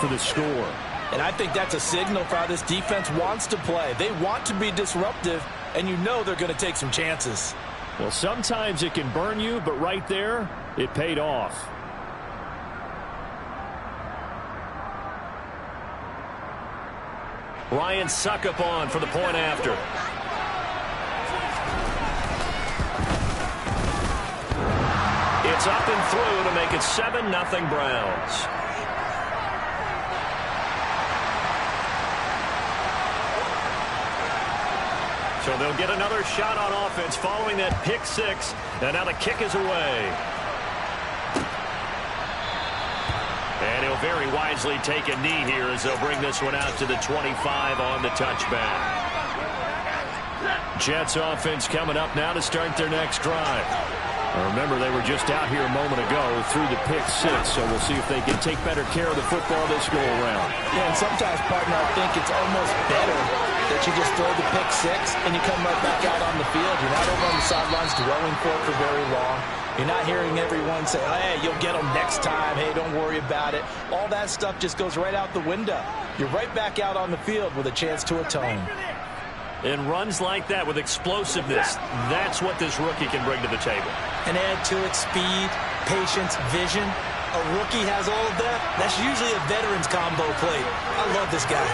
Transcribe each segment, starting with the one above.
for the score. And I think that's a signal for how this defense wants to play. They want to be disruptive, and you know they're going to take some chances. Well, sometimes it can burn you, but right there, it paid off. Ryan Suckup on for the point after. It's up and through to make it 7-0 Browns. So they'll get another shot on offense following that pick six. And now the kick is away. And he'll very wisely take a knee here as they'll bring this one out to the 25 on the touchback. Jets offense coming up now to start their next drive. Remember, they were just out here a moment ago through the pick six, so we'll see if they can take better care of the football this go-around. Yeah, and sometimes, partner, I think it's almost better that you just throw the pick six and you come right back out on the field. You're not over on the sidelines dwelling for it for very long. You're not hearing everyone say, hey, you'll get them next time. Hey, don't worry about it. All that stuff just goes right out the window. You're right back out on the field with a chance to atone. And runs like that with explosiveness, that's what this rookie can bring to the table. And add to it speed, patience, vision. A rookie has all of that. That's usually a veteran's combo plate. I love this guy.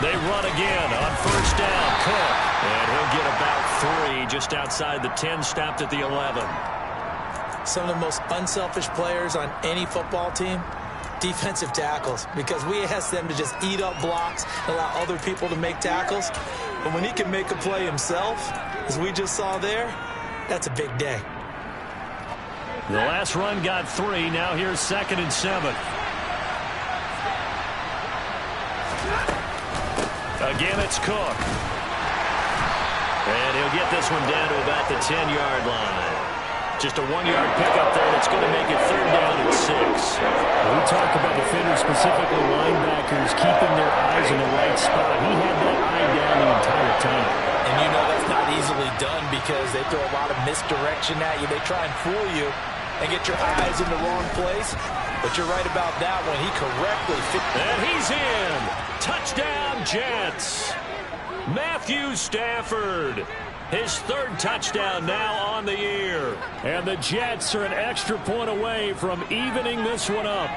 They run again on first down. Cook. And he'll get about 3 just outside the 10, stopped at the 11. Some of the most unselfish players on any football team, defensive tackles, because we ask them to just eat up blocks, allow other people to make tackles. But when he can make a play himself, as we just saw there, that's a big day. The last run got 3. Now here's 2nd and 7. Again, it's Cook. And he'll get this one down to about the 10-yard line. Just a 1-yard pickup there, and it's going to make it 3rd down and 6. We talk about defenders, specifically linebackers, keeping their eyes in the right spot. He had that eye down the entire time. And you know that's not easily done because they throw a lot of misdirection at you. They try and fool you and get your eyes in the wrong place. But you're right about that one. He correctly fit. And he's in. Touchdown, Jets. Matthew Stafford. His 3rd touchdown now on the year. And the Jets are an extra point away from evening this one up.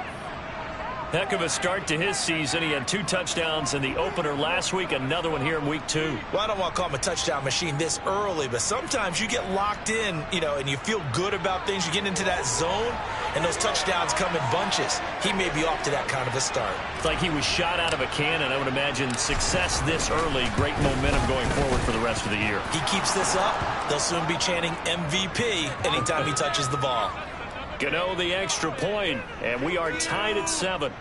Heck of a start to his season. He had 2 touchdowns in the opener last week, another one here in week 2. Well, I don't want to call him a touchdown machine this early, but sometimes you get locked in, and you feel good about things. You get into that zone, and those touchdowns come in bunches. He may be off to that kind of a start. It's like he was shot out of a cannon. I would imagine success this early, great momentum going forward for the rest of the year. He keeps this up, they'll soon be chanting MVP anytime he touches the ball. Gano the extra point, and we are tied at 7.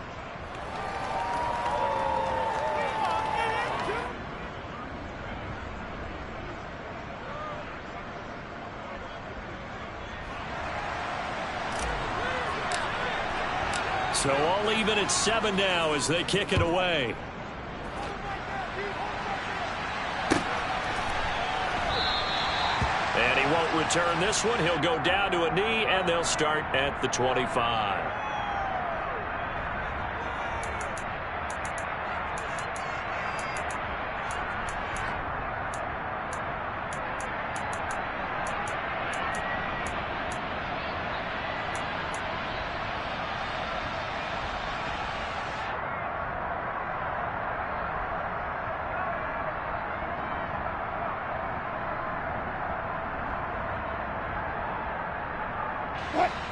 So all even at 7 now as they kick it away. And he won't return this one. He'll go down to a knee, and they'll start at the 25.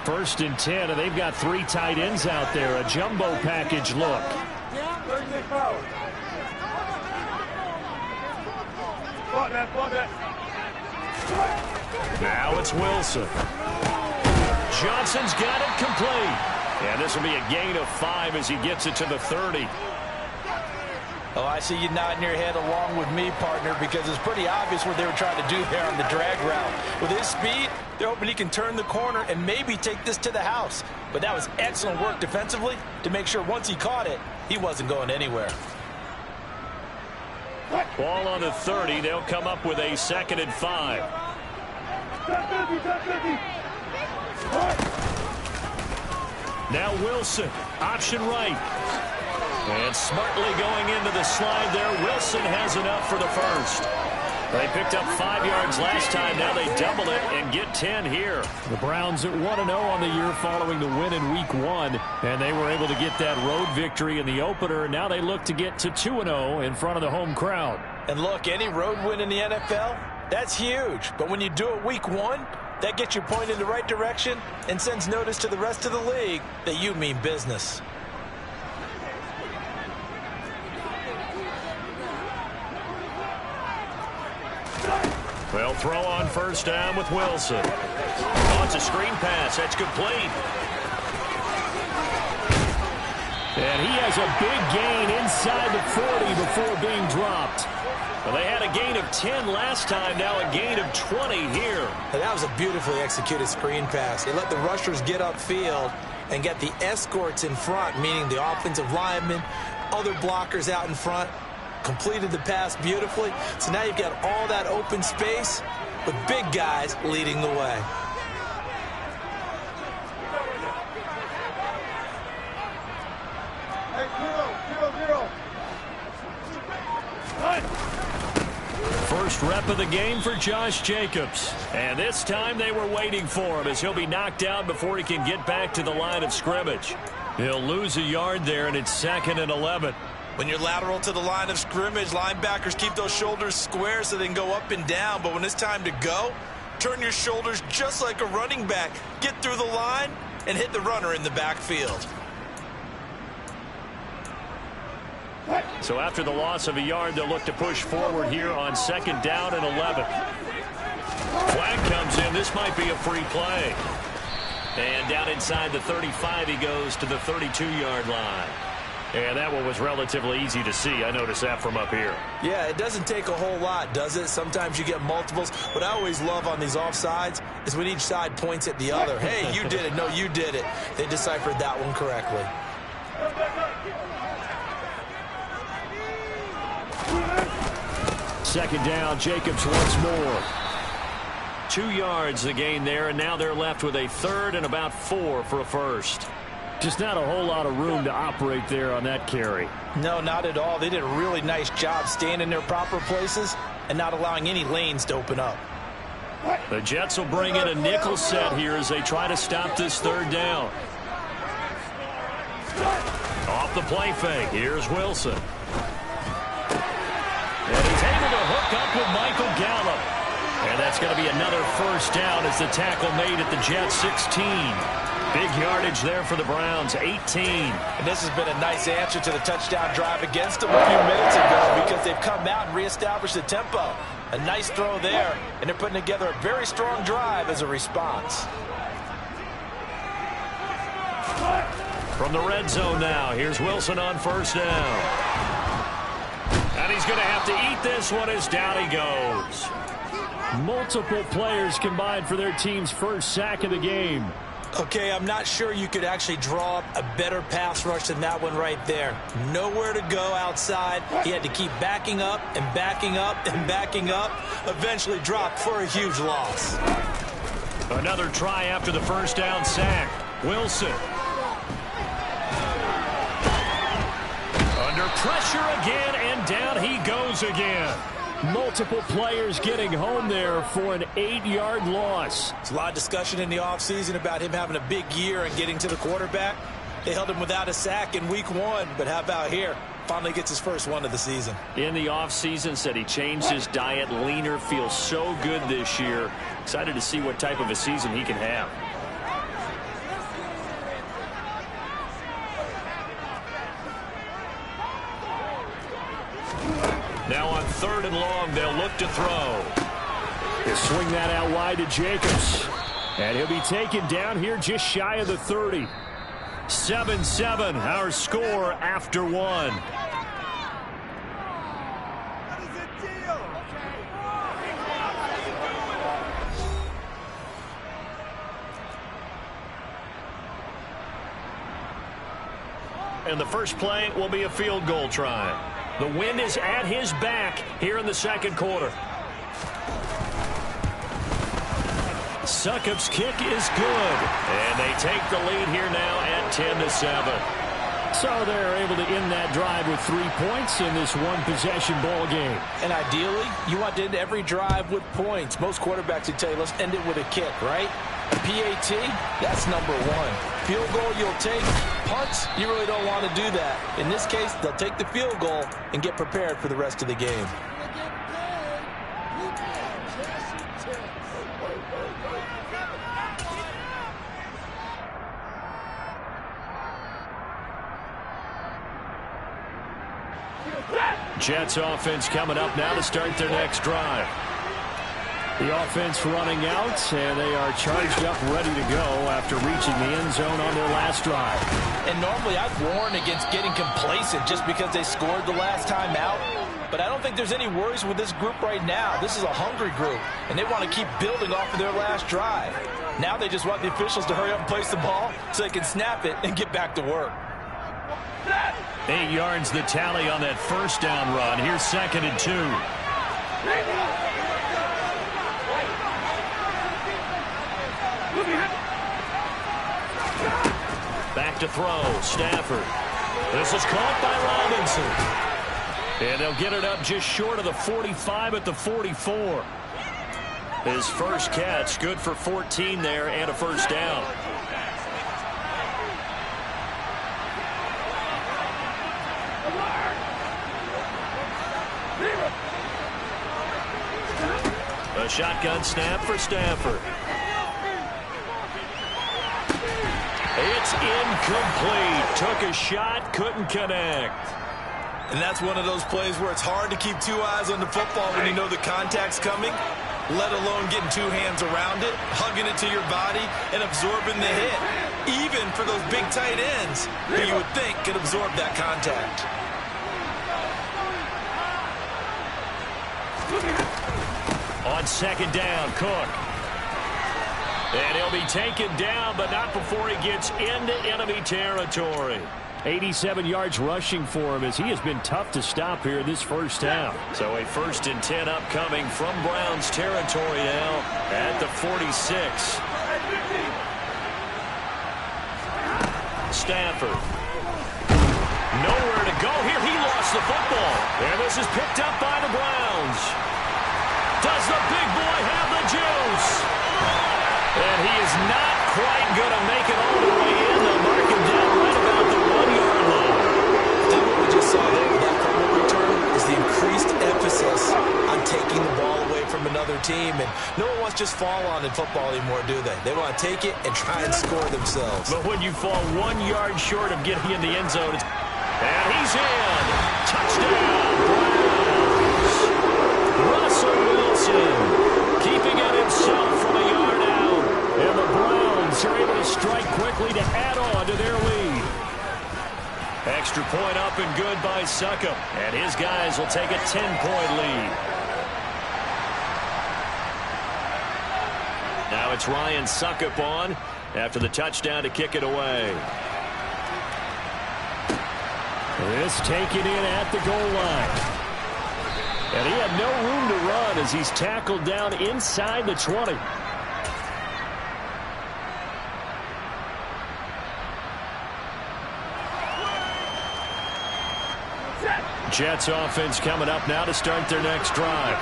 First and 10, and they've got 3 tight ends out there. A jumbo package look. Now it's Wilson. Johnson's got it complete. And this will be a gain of 5 as he gets it to the 30. Oh, I see you nodding your head along with me, partner, because it's pretty obvious what they were trying to do there on the drag route. With his speed, they're hoping he can turn the corner and maybe take this to the house. But that was excellent work defensively to make sure once he caught it, he wasn't going anywhere. Ball on the 30. They'll come up with a 2nd and 5. Now Wilson, option right. And smartly going into the slide there. Wilson has enough for the first. They picked up 5 yards last time. Now they double it and get 10 here. The Browns at 1-0 on the year following the win in Week 1. And they were able to get that road victory in the opener. And now they look to get to 2-0 in front of the home crowd. And look, any road win in the NFL, that's huge. But when you do it Week 1, that gets you pointed in the right direction and sends notice to the rest of the league that you mean business. Well, throw on first down with Wilson. Oh, it's a screen pass. That's complete. And he has a big gain inside the 40 before being dropped. Well, they had a gain of 10 last time. Now a gain of 20 here. And that was a beautifully executed screen pass. They let the rushers get upfield and get the escorts in front, meaning the offensive linemen, other blockers out in front. Completed the pass beautifully. So now you've got all that open space with big guys leading the way. First rep of the game for Josh Jacobs. And this time they were waiting for him as he'll be knocked down before he can get back to the line of scrimmage. He'll lose a yard there, and it's 2nd and 11. When you're lateral to the line of scrimmage, linebackers keep those shoulders square so they can go up and down. But when it's time to go, turn your shoulders just like a running back. Get through the line and hit the runner in the backfield. So after the loss of a yard, they'll look to push forward here on 2nd down and 11. Flag comes in. This might be a free play. And down inside the 35, he goes to the 32-yard line. And that one was relatively easy to see. I noticed that from up here. Yeah, it doesn't take a whole lot, does it? Sometimes you get multiples. What I always love on these offsides is when each side points at the other. Hey, you did it. No, you did it. They deciphered that one correctly. Second down, Jacobs once more. 2 yards the gain there, and now they're left with a 3rd and about 4 for a first. Just not a whole lot of room to operate there on that carry. No, not at all. They did a really nice job staying in their proper places and not allowing any lanes to open up. The Jets will bring in a nickel set here as they try to stop this 3rd down. Off the play fake. Here's Wilson. And he's able to hook up with Michael Gallup. And that's going to be another first down as the tackle made at the Jets 16. Big yardage there for the Browns, 18. And this has been a nice answer to the touchdown drive against them a few minutes ago because they've come out and reestablished the tempo. A nice throw there, and they're putting together a very strong drive as a response. From the red zone now, here's Wilson on first down. And he's going to have to eat this one as down he goes. Multiple players combined for their team's first sack of the game. Okay, I'm not sure you could actually draw up a better pass rush than that one right there. Nowhere to go outside. He had to keep backing up and backing up and backing up. Eventually dropped for a huge loss. Another try after the first down sack. Wilson. Under pressure again, and down he goes again. Multiple players getting home there for an 8-yard loss. There's a lot of discussion in the offseason about him having a big year and getting to the quarterback. They held him without a sack in week 1, but how about here? Finally gets his first one of the season. In the offseason, said he changed his diet, leaner, feels so good this year. Excited to see what type of a season he can have. Now on 3rd and long, they'll look to throw. He'll swing that out wide to Jacobs. And he'll be taken down here just shy of the 30. 7-7, our score after 1. And the first play will be a field goal try. The wind is at his back here in the second quarter. Succop's kick is good. And they take the lead here now at 10-7. So they're able to end that drive with 3 points in this one-possession ball game. And ideally, you want to end every drive with points. Most quarterbacks would tell you, let's end it with a kick, right? PAT, that's number one. Field goal you'll take. Punts, you really don't want to do that. In this case, they'll take the field goal and get prepared for the rest of the game. Jets offense coming up now to start their next drive. The offense running out, and they are charged up, ready to go after reaching the end zone on their last drive. And normally I'd warn against getting complacent just because they scored the last time out. But I don't think there's any worries with this group right now. This is a hungry group, and they want to keep building off of their last drive. Now they just want the officials to hurry up and place the ball so they can snap it and get back to work. 8 yards the tally on that first down run. Here's 2nd and 2. Back to throw. Stafford. This is caught by Robinson. And they'll get it up just short of the 45 at the 44. His first catch, good for 14 there and a first down. A shotgun snap for Stafford. It's incomplete. Took a shot, couldn't connect. And that's one of those plays where it's hard to keep 2 eyes on the football when you know the contact's coming, let alone getting 2 hands around it, hugging it to your body, and absorbing the hit. Even for those big tight ends who you would think could absorb that contact. On 2nd down, Cook. And he'll be taken down, but not before he gets into enemy territory. 87 yards rushing for him as he has been tough to stop here this first down. So a 1st and 10 upcoming from Browns territory now at the 46. Stafford. Nowhere to go here. He lost the football. And this is picked up by the Browns. Does the big boy have the juice? And he is not quite going to make it all the way in. They'll mark him down right about the 1-yard line. I think what we just saw there with that fumble return is the increased emphasis on taking the ball away from another team. And no one wants to just fall on in football anymore, do they? They want to take it and try and score themselves. But when you fall 1 yard short of getting in the end zone, and he's in. Touchdown, Browns. Russell Wilson keeping it himself from a yard out. And the Browns are able to strike quickly to add on to their lead. Extra point up and good by Succop. And his guys will take a 10-point lead. Now it's Ryan Succop on after the touchdown to kick it away. This taken in at the goal line. And he had no room to run as he's tackled down inside the 20. Jets offense coming up now to start their next drive.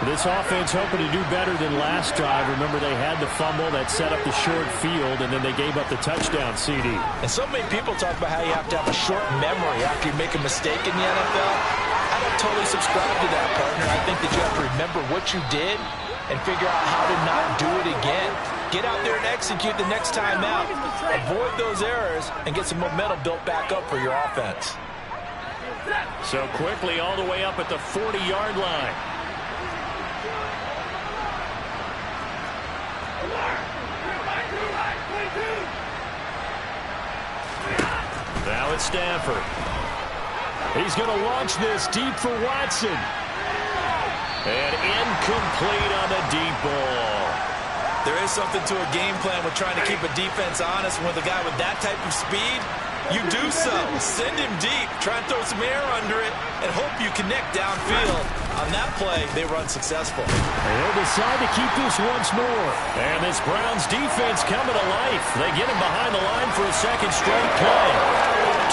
This offense hoping to do better than last drive. Remember, they had the fumble that set up the short field, and then they gave up the touchdown CD. And so many people talk about how you have to have a short memory after you make a mistake in the NFL. I don't totally subscribe to that, partner. I think that you have to remember what you did and figure out how to not do it again. Get out there and execute the next time out. Avoid those errors and get some momentum built back up for your offense. So quickly all the way up at the 40-yard line. Now it's Stafford. He's going to launch this deep for Watson. And incomplete on the deep ball. There is something to a game plan with trying to keep a defense honest with a guy with that type of speed. You do so. Send him deep. Try and throw some air under it and hope you connect downfield. On that play, they run successful. They'll decide to keep this once more. And this Browns defense coming to life. They get him behind the line for a second straight play.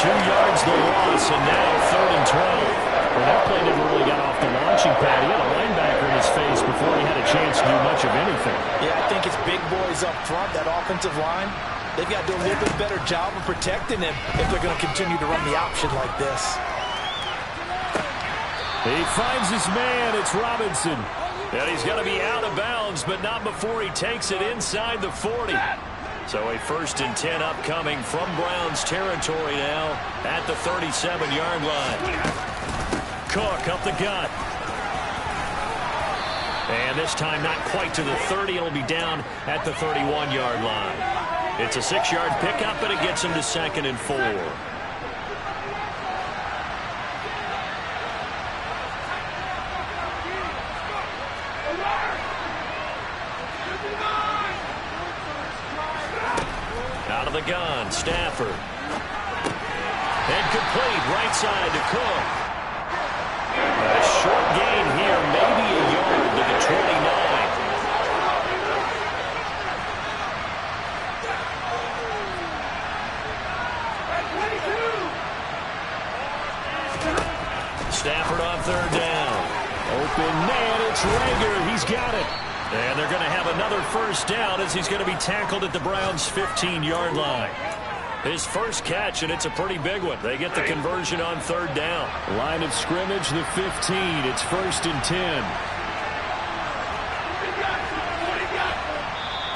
2 yards the loss, and now 3rd and 12. Well, that play never really got off the launching pad. He had a linebacker in his face before he had a chance to do much of anything. Yeah, I think it's big boys up front, that offensive line. They've got to do a little bit better job of protecting him if they're going to continue to run the option like this. He finds his man. It's Robinson. And he's going to be out of bounds, but not before he takes it inside the 40. So a 1st and 10 upcoming from Browns territory now at the 37-yard line. Cook up the gut. And this time not quite to the 30. It'll be down at the 31-yard line. It's a 6-yard pickup, and it gets him to 2nd and 4. Out of the gun, Stafford. And complete, right side to Cook. A short gain here, maybe a yard to the 29. Stafford on 3rd down. Open man, it's Rager. He's got it. And they're going to have another 1st down as he's going to be tackled at the Browns' 15-yard line. His first catch, and it's a pretty big one. They get the conversion on 3rd down. Line of scrimmage, the 15. It's 1st and 10.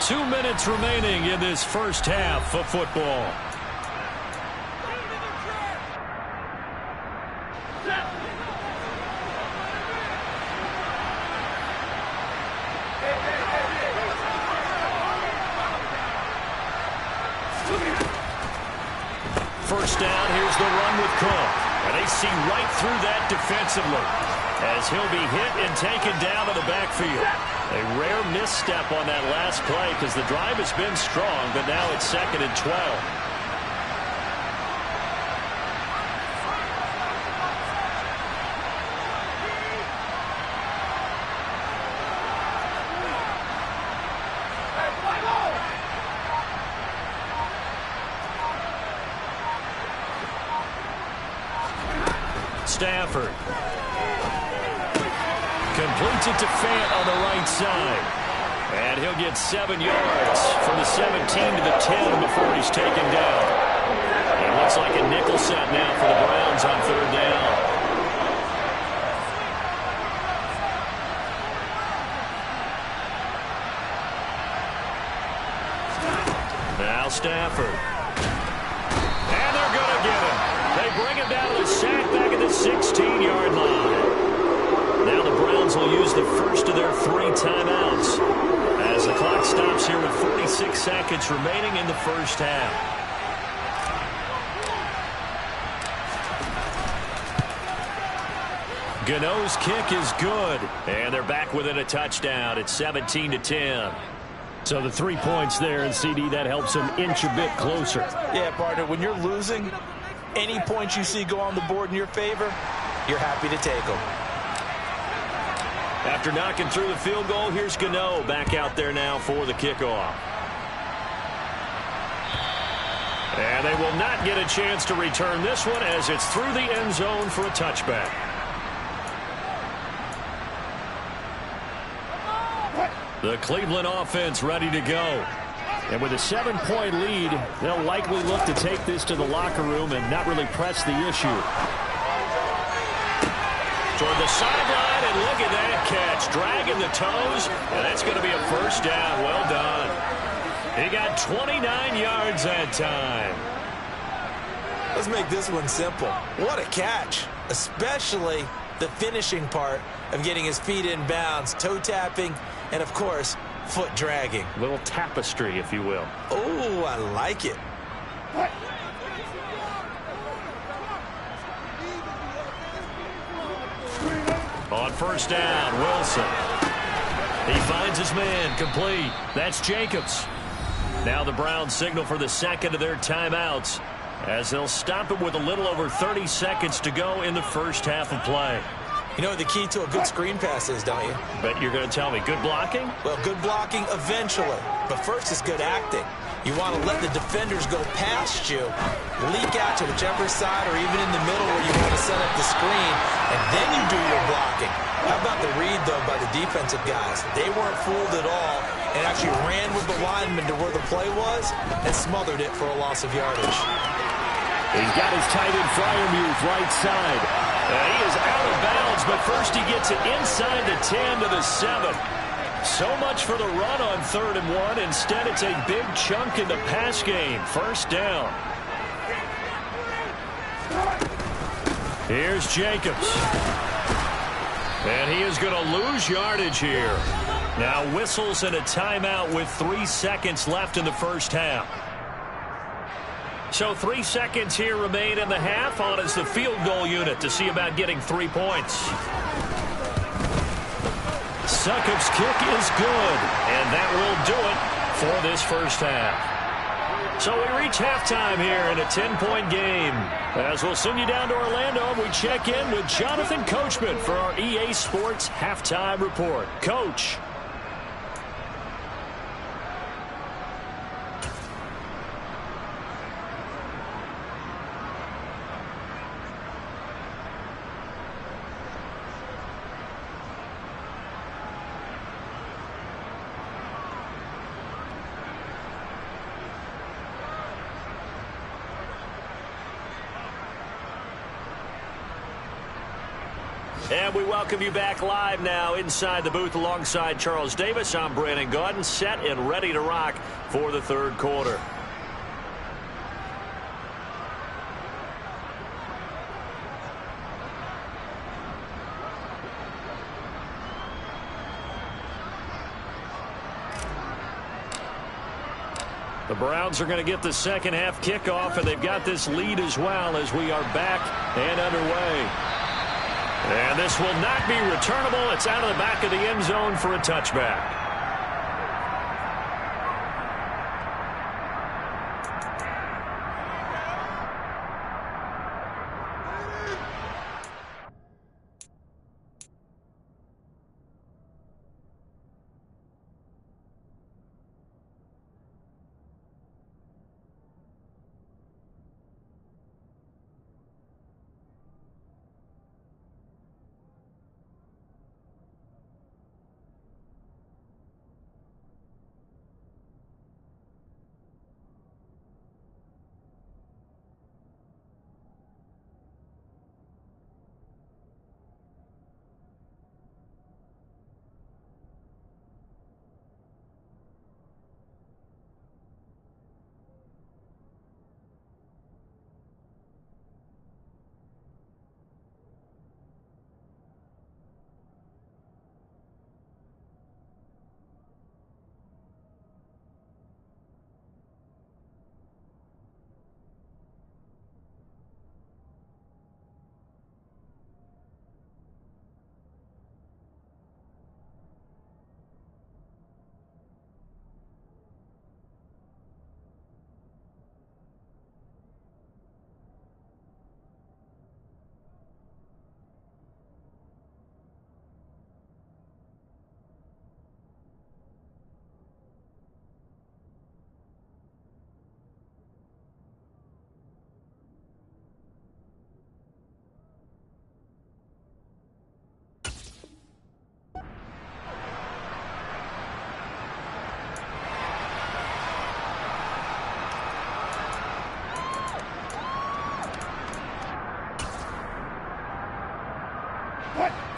2 minutes remaining in this first half of football. First down, here's the run with Cook. And they see right through that defensively as he'll be hit and taken down to the backfield. A rare misstep on that last play because the drive has been strong, but now it's 2nd and 12. Stafford completes it to Fant on the right side. And he'll get 7 yards from the 17 to the 10 before he's taken down. It looks like a nickel set now for the Browns on 3rd down. Now Stafford. And they're going to get him. They bring him down to the sack back at the 16-yard line. Now the Browns will use the first of their 3 timeouts as the clock stops here with 46 seconds remaining in the first half. Gano's kick is good, and they're back within a touchdown. It's 17-10. So the 3 points there, and CD, that helps them inch a bit closer. Yeah, partner, when you're losing, any points you see go on the board in your favor, you're happy to take them. After knocking through the field goal, here's Gano back out there now for the kickoff. And they will not get a chance to return this one as it's through the end zone for a touchback. The Cleveland offense ready to go. And with a 7-point lead, they'll likely look to take this to the locker room and not really press the issue. Toward the sideline, and look at that catch. Dragging the toes, and that's going to be a 1st down. Well done. He got 29 yards that time. Let's make this one simple. What a catch, especially the finishing part of getting his feet in bounds, toe tapping, and, of course, foot dragging. A little tapestry, if you will. Oh, I like it. On 1st down, Wilson. He finds his man, complete. That's Jacobs. Now the Browns signal for the 2nd of their timeouts as they'll stop it with a little over 30 seconds to go in the first half of play. You know what the key to a good screen pass is, don't you? Bet you're going to tell me. Good blocking? Well, good blocking eventually. But first is good acting. You want to let the defenders go past you, leak out to whichever side or even in the middle where you want to set up the screen, and then you do your blocking. How about the read, though, by the defensive guys? They weren't fooled at all and actually ran with the lineman to where the play was and smothered it for a loss of yardage. He's got his tight end Fryermuth right side. He is out of bounds, but first he gets it inside the 10 to the 7. So much for the run on 3rd and 1. Instead, it's a big chunk in the pass game. First down. Here's Jacobs. And he is going to lose yardage here. Now whistles and a timeout with 3 seconds left in the first half. So 3 seconds here remain in the half. On is the field goal unit to see about getting 3 points. Succop's kick is good, and that will do it for this first half. So we reach halftime here in a 10-point game. As we'll send you down to Orlando, we check in with Jonathan Coachman for our EA Sports Halftime Report. Coach. And we welcome you back live now inside the booth alongside Charles Davis. I'm Brandon Gaudin, set and ready to rock for the third quarter. The Browns are going to get the second half kickoff, and they've got this lead as well as we are back and underway. And this will not be returnable. It's out of the back of the end zone for a touchback.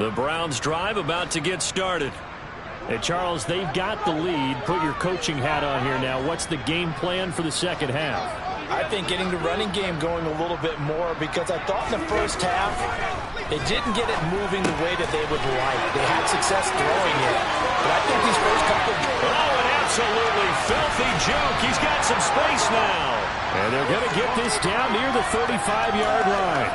The Browns drive about to get started. Hey, Charles, they've got the lead. Put your coaching hat on here now. What's the game plan for the second half? I think getting the running game going a little bit more, because I thought in the first half they didn't get it moving the way that they would like. They had success throwing it. But I think these first couple... Oh, an absolutely filthy juke. He's got some space now. And they're going to get this down near the 35-yard line.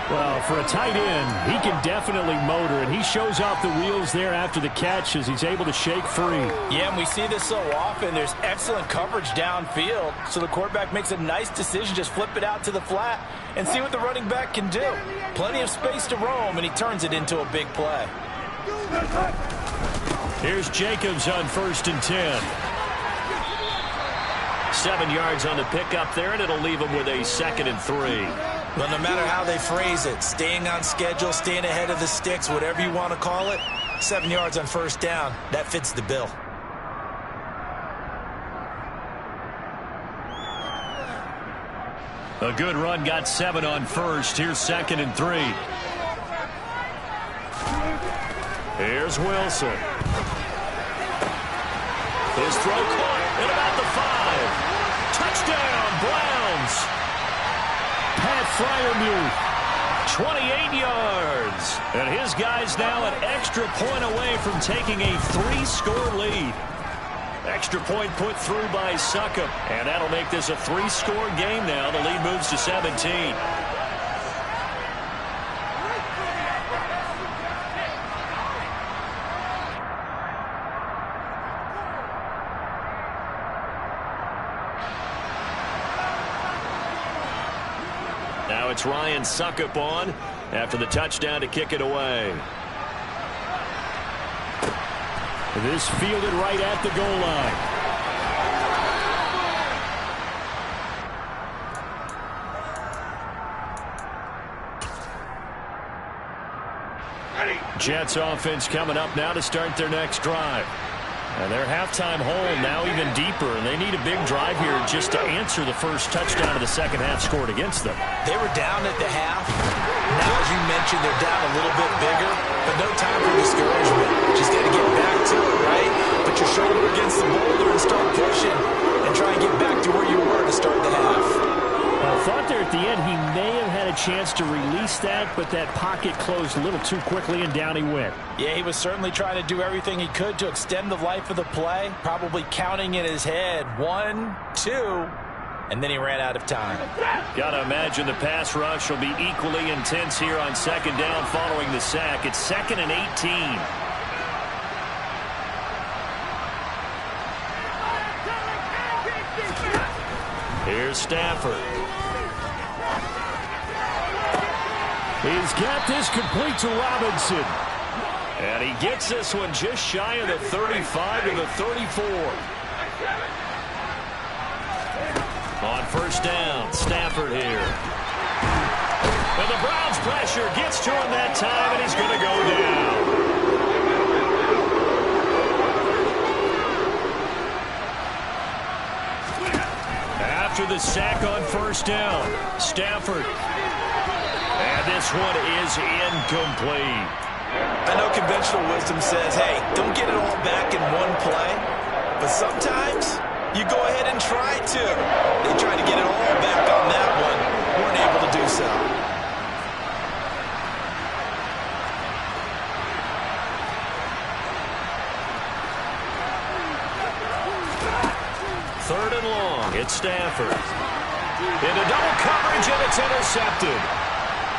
Well, for a tight end, he can definitely motor, and he shows off the wheels there after the catch as he's able to shake free. Yeah, and we see this so often. There's excellent coverage downfield, so the quarterback makes a nice decision. Just flip it out to the flat and see what the running back can do. Plenty of space to roam, and he turns it into a big play. Here's Jacobs on 1st and 10. 7 yards on the pickup there, and it'll leave him with a 2nd and 3. But no matter how they phrase it, staying on schedule, staying ahead of the sticks, whatever you want to call it, 7 yards on 1st down, that fits the bill. A good run, got 7 on 1st. Here's 2nd and 3. Here's Wilson. His throw caught at about the 5. Touchdown, Browns. Pat Freiermuth, 28 yards. And his guy's now an extra point away from taking a 3-score lead. Extra point put through by Succop. And that'll make this a 3-score game now. The lead moves to 17. Now it's Ryan Succop on after the touchdown to kick it away. This fielded right at the goal line. Jets offense coming up now to start their next drive. And their halftime hole now even deeper, and they need a big drive here just to answer the first touchdown of the second half scored against them. They were down at the half. Now, as you mentioned, they're down a little bit bigger, but no time for discouragement. Just got to get back to it, right? Put your shoulder against the boulder and start pushing and try and get back to where you were to start the half. I thought there at the end he may have had a chance to release that, but that pocket closed a little too quickly, and down he went. Yeah, he was certainly trying to do everything he could to extend the life of the play, probably counting in his head 1, 2, and then he ran out of time. Got to imagine the pass rush will be equally intense here on 2nd down following the sack. It's 2nd and 18. Here's Stafford. He's got this complete to Robinson. And he gets this one just shy of the 35 to the 34. On 1st down, Stafford here. And the Browns pressure gets to him that time, and he's going to go down. After the sack on 1st down, Stafford. And this one is incomplete. I know conventional wisdom says, hey, don't get it all back in one play. But sometimes you go ahead and try to. They tried to get it all back on that one. Weren't able to do so. Third and long, it's Stafford. Into double coverage, and it's intercepted.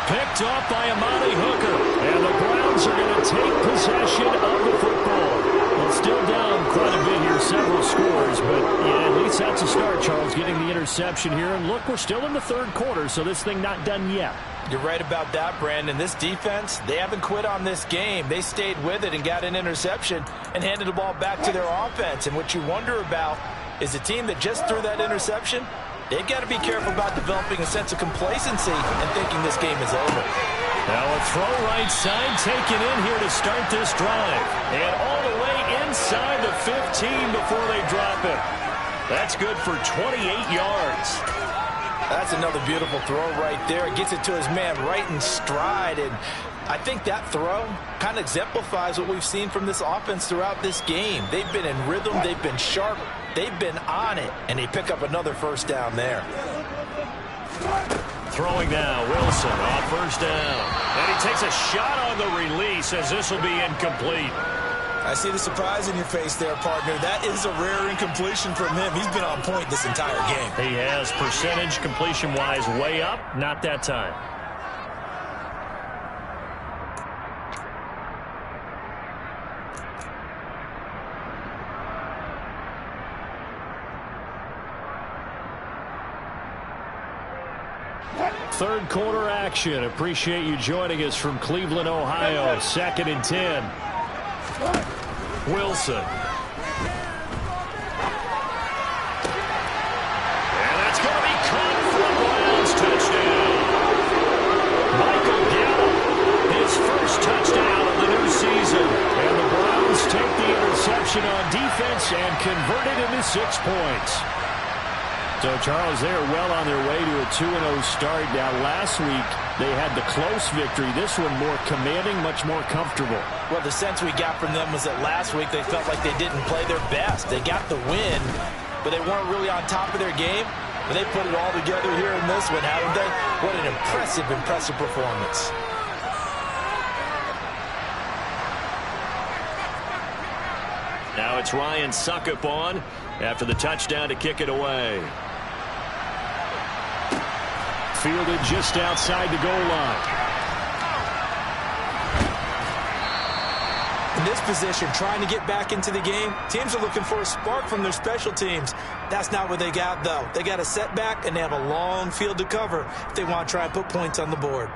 Picked off by Amani Hooker. And the Browns are going to take possession of the football. Well, still down quite a bit here, several scores. But, yeah, at least that's a start, Charles, getting the interception here. And, look, we're still in the 3rd quarter, so this thing not done yet. You're right about that, Brandon. This defense, they haven't quit on this game. They stayed with it and got an interception and handed the ball back to their offense. And what you wonder about is a team that just threw that interception, they've got to be careful about developing a sense of complacency and thinking this game is over. Now a throw right side taken in here to start this drive. And all the way inside the 15 before they drop it. That's good for 28 yards. That's another beautiful throw right there. It gets it to his man right in stride. And I think that throw kind of exemplifies what we've seen from this offense throughout this game. They've been in rhythm. They've been sharp. They've been on it. And they pick up another 1st down there. Throwing now, Wilson on 1st down. And he takes a shot on the release as this will be incomplete. I see the surprise in your face there, partner. That is a rare incompletion from him. He's been on point this entire game. He has percentage completion-wise way up. Not that time. Third quarter action. Appreciate you joining us from Cleveland, Ohio. 2nd and 10. Wilson. And that's going to be caught for a Browns touchdown. Michael Gallup, his first touchdown of the new season. And the Browns take the interception on defense and convert it into 6 points. So, Charles, they are well on their way to a 2-0 start. Now, last week, they had the close victory. This one more commanding, much more comfortable. Well, the sense we got from them was that last week they felt like they didn't play their best. They got the win, but they weren't really on top of their game. But they put it all together here in this one, haven't they? What an impressive, impressive performance. Now it's Ryan Suckup on after the touchdown to kick it away. Fielded just outside the goal line. In this position, trying to get back into the game, teams are looking for a spark from their special teams. That's not what they got, though. They got a setback, and they have a long field to cover if they want to try and put points on the board.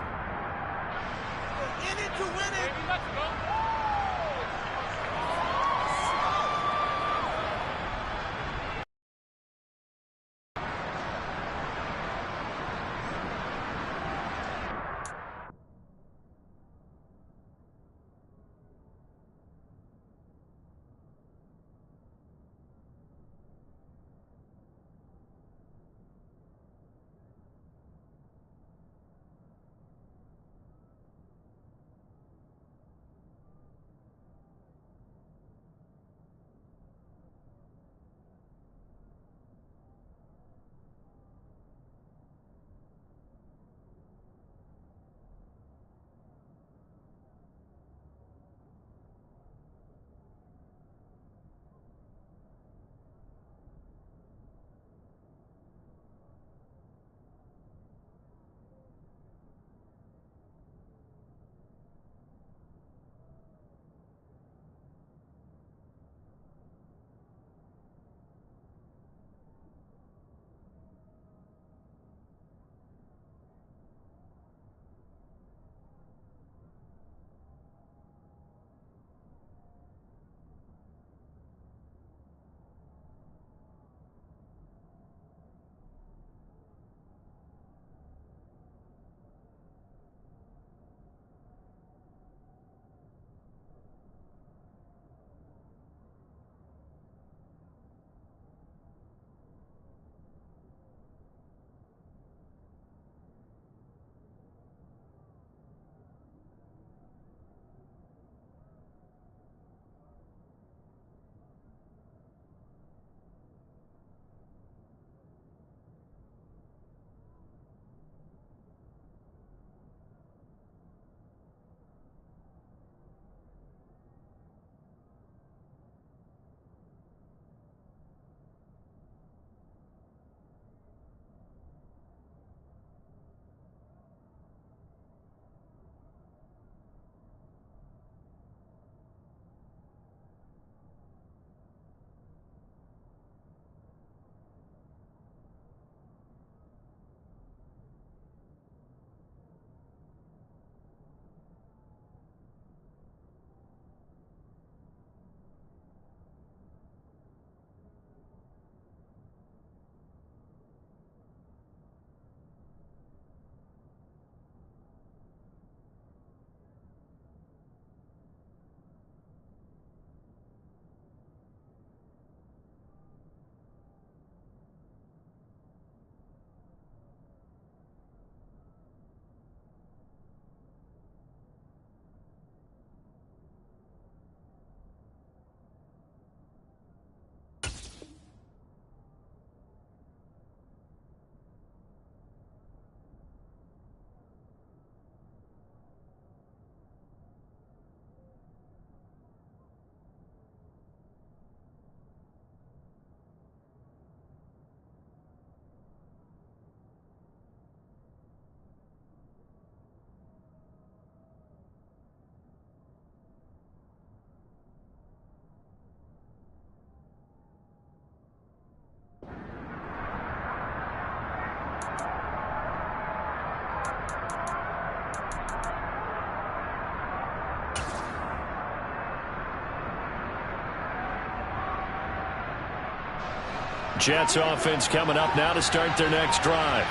Jets offense coming up now to start their next drive.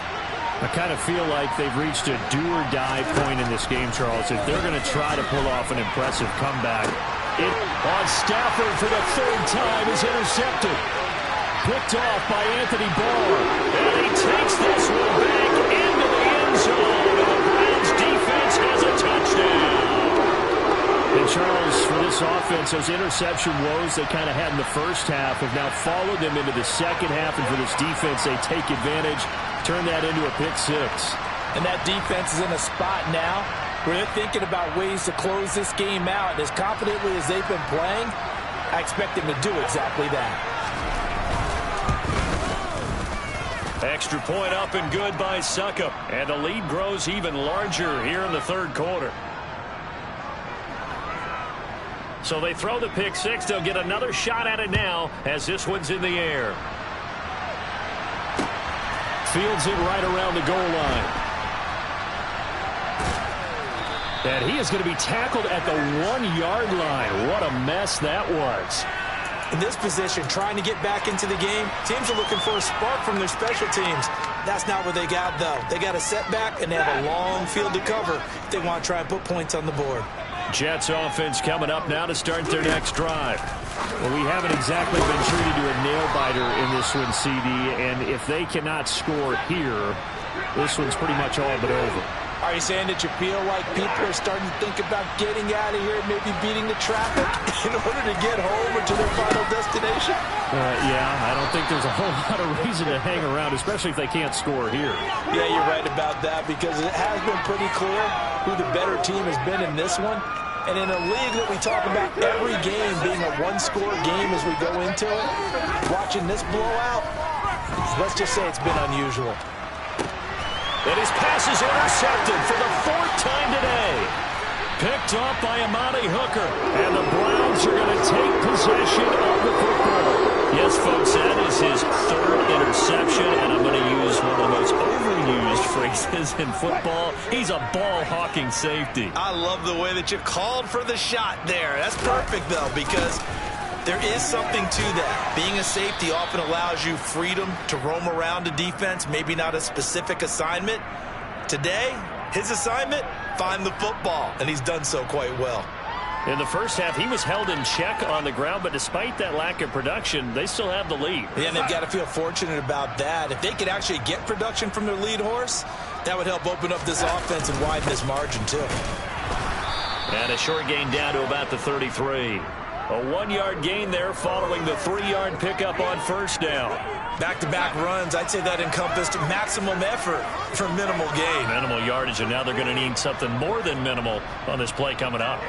I kind of feel like they've reached a do-or-die point in this game, Charles. If they're going to try to pull off an impressive comeback, it on Stafford for the third time is intercepted. Picked off by Anthony Barr. And he takes this one back into the end zone. And the Browns defense has a touchdown. And Charles, for this offense, those interception woes they kind of had in the first half have now followed them into the second half. And for this defense, they take advantage, turn that into a pick six. And that defense is in a spot now where they're thinking about ways to close this game out. And as confidently as they've been playing, I expect them to do exactly that. Extra point up and good by Suckup. And the lead grows even larger here in the third quarter. So they throw the pick six. They'll get another shot at it now as this one's in the air. Fields it right around the goal line. And he is going to be tackled at the 1-yard line. What a mess that was. In this position, trying to get back into the game, teams are looking for a spark from their special teams. That's not what they got, though. They got a setback, and they have a long field to cover if they want to try and put points on the board. Jets offense coming up now to start their next drive. Well, we haven't exactly been treated to a nail-biter in this one, CD, and if they cannot score here, this one's pretty much all but over. Are you saying that you feel like people are starting to think about getting out of here, maybe beating the traffic in order to get home or to their final destination? Yeah, I don't think there's a whole lot of reason to hang around, especially if they can't score here. Yeah, you're right about that because it has been pretty clear who the better team has been in this one. And in a league that we talk about every game being a one-score game as we go into it, watching this blowout, let's just say it's been unusual. And his pass is intercepted for the fourth time today. Picked off by Amani Hooker. And the Browns are going to take possession of the football. Yes, folks, that is his third interception. And I'm going to use one of the most overused phrases in football. He's a ball-hawking safety. I love the way that you called for the shot there. That's perfect, though, because there is something to that. Being a safety often allows you freedom to roam around a defense, maybe not a specific assignment. Today, his assignment, find the football, and he's done so quite well. In the first half, he was held in check on the ground, but despite that lack of production, they still have the lead. Yeah, and they've got to feel fortunate about that. If they could actually get production from their lead horse, that would help open up this offense and widen this margin, too. And a short gain down to about the 33. A 1-yard gain there following the 3-yard pickup on first down. Back-to-back runs, I'd say that encompassed maximum effort for minimal gain. Minimal yardage, and now they're going to need something more than minimal on this play coming up.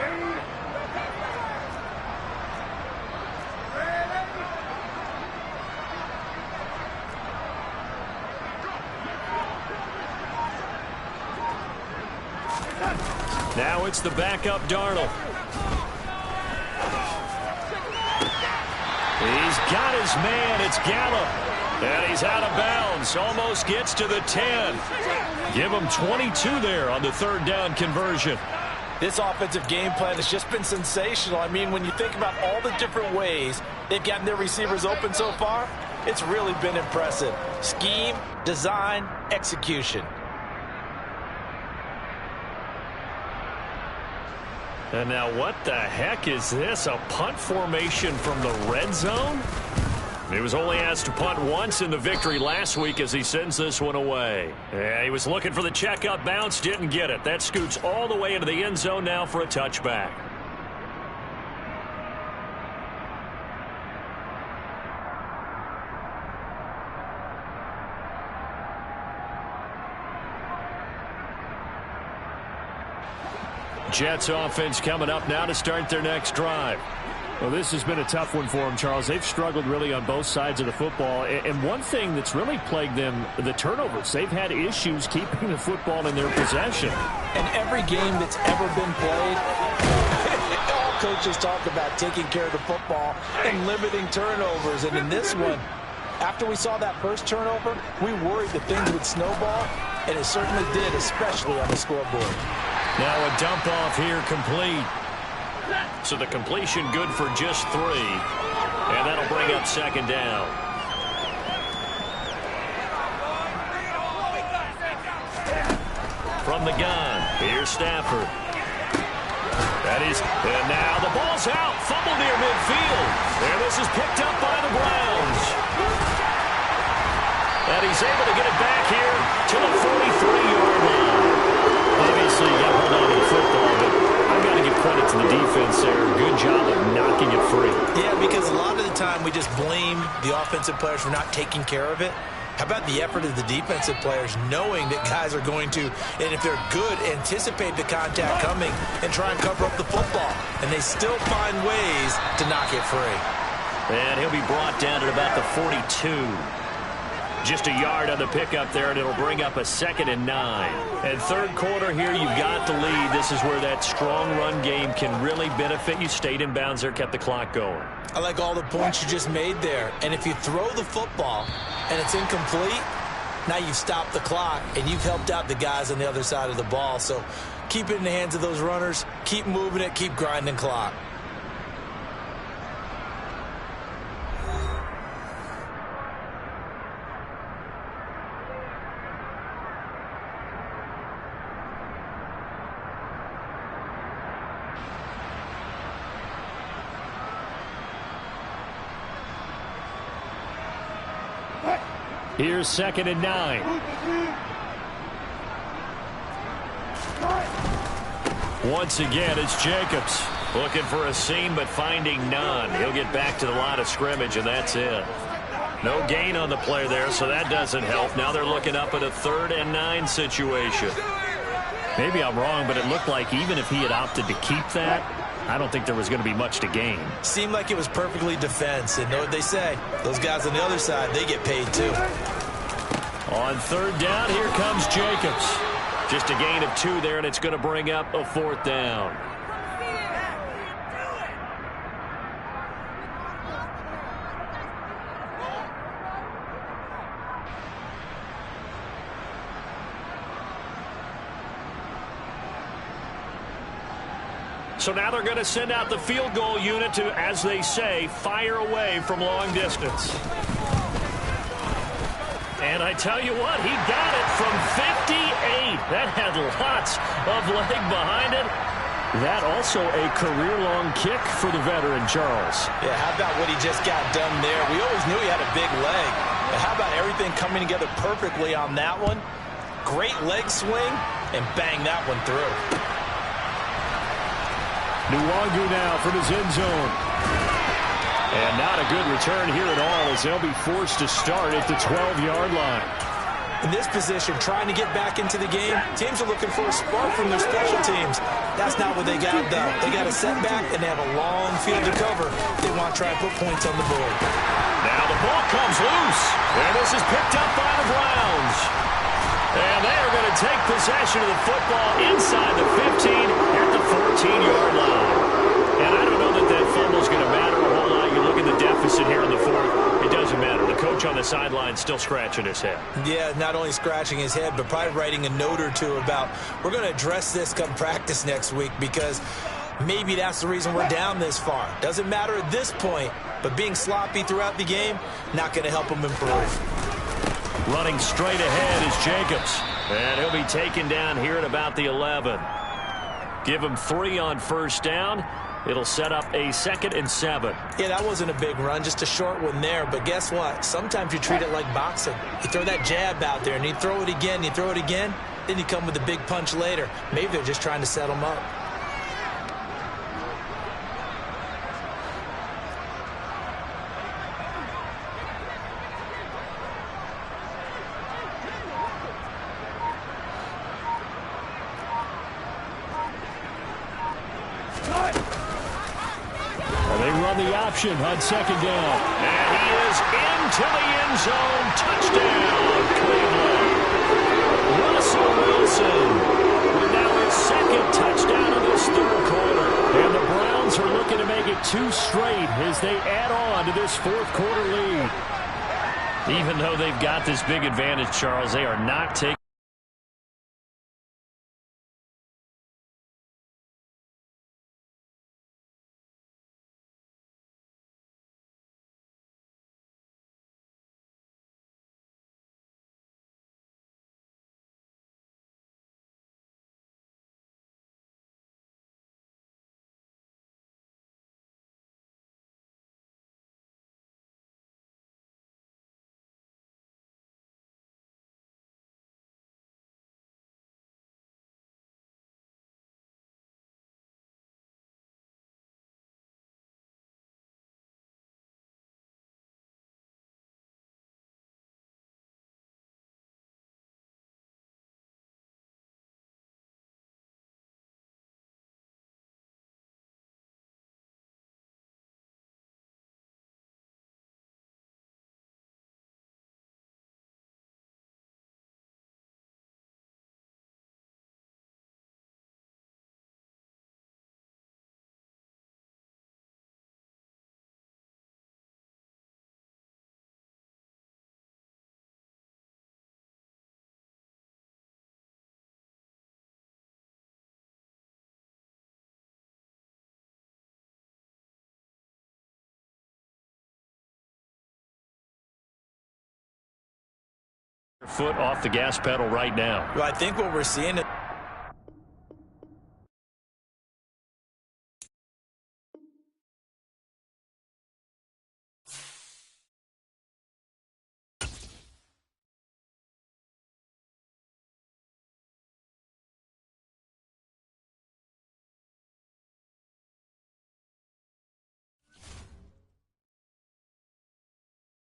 Now it's the backup Darnold. He's got his man. It's Gallup. And he's out of bounds. Almost gets to the 10. Give him 22 there on the third down conversion. This offensive game plan has just been sensational. I mean, when you think about all the different ways they've gotten their receivers open so far, it's really been impressive. Scheme, design, execution. And now what the heck is this? A punt formation from the red zone? He was only asked to punt once in the victory last week as he sends this one away. Yeah, he was looking for the checkup bounce, didn't get it. That scoots all the way into the end zone now for a touchback. Jets offense coming up now to start their next drive. Well, this has been a tough one for them, Charles. They've struggled really on both sides of the football. And one thing that's really plagued them, the turnovers. They've had issues keeping the football in their possession. And every game that's ever been played, all coaches talk about taking care of the football and limiting turnovers. And in this one, after we saw that first turnover, we worried that things would snowball, and it certainly did, especially on the scoreboard. Now a dump off here complete. So the completion good for just 3. And that'll bring up second down. from the gun. Here's Stafford. And now the ball's out. Fumble near midfield. And this is picked up by the Browns. And he's able to get it back here to the 43-yard line. Obviously, you got to hold on to the football, but I've got to give credit to the defense there. Good job of knocking it free. Yeah, because a lot of the time we just blame the offensive players for not taking care of it. How about the effort of the defensive players knowing that guys are going to, and if they're good, anticipate the contact coming and try and cover up the football. And they still find ways to knock it free. And he'll be brought down at about the 42. Just a yard on the pickup there, and it'll bring up a 2nd and 9. And third quarter here, you've got the lead. This is where that strong run game can really benefit you. Stayed in bounds there, kept the clock going. I like all the points you just made there. And if you throw the football and it's incomplete, now you've stopped the clock and you've helped out the guys on the other side of the ball. So keep it in the hands of those runners. Keep moving it. Keep grinding clock. Here's 2nd and 9. Once again, it's Jacobs looking for a seam but finding none. He'll get back to the line of scrimmage, and that's it. No gain on the play there, so that doesn't help. Now they're looking up at a 3rd and 9 situation. Maybe I'm wrong, but it looked like even if he had opted to keep that, I don't think there was going to be much to gain. Seemed like it was perfectly defense. And know what they say? Those guys on the other side, they get paid too. On 3rd down, here comes Jacobs. Just a gain of 2 there, and it's going to bring up a 4th down. So now they're going to send out the field goal unit to, as they say, fire away from long distance. And I tell you what, he got it from 58. That had lots of leg behind it. That also a career-long kick for the veteran, Charles. Yeah, how about what he just got done there? We always knew he had a big leg. But how about everything coming together perfectly on that one? Great leg swing, and bang that one through. Nwangu now from his end zone. And not a good return here at all as they'll be forced to start at the 12-yard line. In this position, trying to get back into the game, teams are looking for a spark from their special teams. That's not what they got, though. They got a setback, and they have a long field to cover. They want to try and put points on the board. Now the ball comes loose. And this is picked up by the Browns. And they are going to take possession of the football inside the 15 at the 14-yard line. And I don't know that that fumble's going to matter a whole lot. You look at the deficit here in the 4th. It doesn't matter. The coach on the sideline still scratching his head. Yeah, not only scratching his head, but probably writing a note or two about, we're going to address this come practice next week because maybe that's the reason we're down this far. Doesn't matter at this point, but being sloppy throughout the game, not going to help him improve. Running straight ahead is Jacobs. And he'll be taken down here at about the 11. Give him 3 on 1st down. It'll set up a 2nd and 7. Yeah, that wasn't a big run, just a short one there. But guess what? Sometimes you treat it like boxing. You throw that jab out there, and you throw it again, then you come with a big punch later. Maybe they're just trying to set him up. The option on 2nd down. And he is into the end zone. Touchdown, Cleveland. Russell Wilson with now his 2nd touchdown of this 3rd quarter. And the Browns are looking to make it 2 straight as they add on to this 4th quarter lead. Even though they've got this big advantage, Charles, they are not taking Foot off the gas pedal right now. Well, I think what we're seeing is